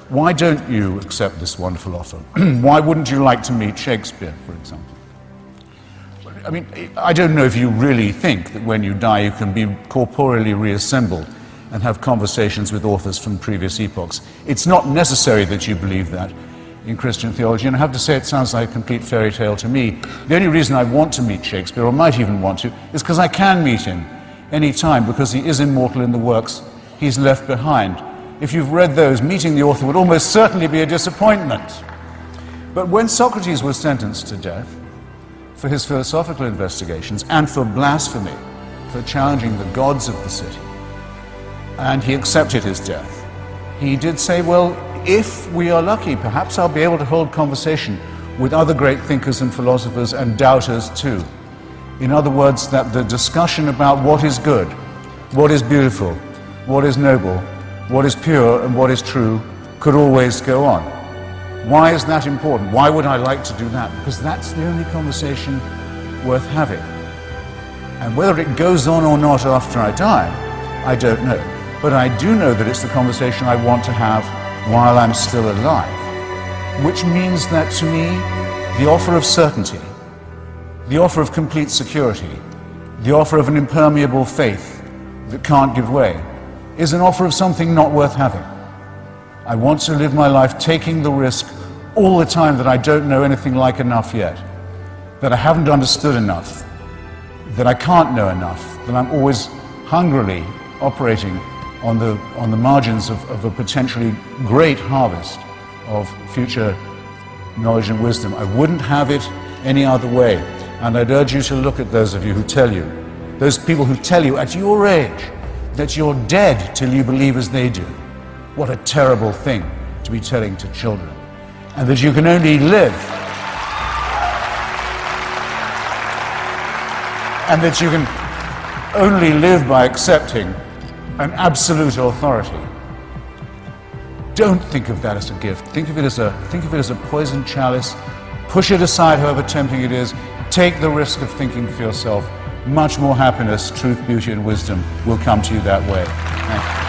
why don't you accept this wonderful offer? Why wouldn't you like to meet Shakespeare, for example? I mean, I don't know if you really think that when you die you can be corporeally reassembled and have conversations with authors from previous epochs. It's not necessary that you believe that in Christian theology, and I have to say it sounds like a complete fairy tale to me. The only reason I want to meet Shakespeare, or might even want to, is because I can meet him any time, because he is immortal in the works he's left behind. If you've read those, meeting the author would almost certainly be a disappointment. But when Socrates was sentenced to death for his philosophical investigations and for blasphemy, for challenging the gods of the city, and he accepted his death, he did say, well, if we are lucky, perhaps I'll be able to hold conversation with other great thinkers and philosophers and doubters too. In other words, that the discussion about what is good, what is beautiful, what is noble, what is pure and what is true could always go on. Why is that important? Why would I like to do that? Because that's the only conversation worth having. And whether it goes on or not after I die, I don't know. But I do know that it's the conversation I want to have while I'm still alive. Which means that to me, the offer of certainty, the offer of complete security, the offer of an impermeable faith that can't give way, is an offer of something not worth having. I want to live my life taking the risk all the time that I don't know anything like enough yet, that I haven't understood enough, that I can't know enough, that I'm always hungrily operating on the margins of a potentially great harvest of future knowledge and wisdom. I wouldn't have it any other way. And I'd urge you to look at those of you who tell you, those people who tell you at your age that you're dead till you believe as they do. What a terrible thing to be telling to children. And that you can only live, and that you can only live by accepting an absolute authority. Don't think of that as a gift. Think of it as a poisoned chalice. Push it aside, however tempting it is. Take the risk of thinking for yourself. Much more happiness, truth, beauty, and wisdom will come to you that way. Thank you.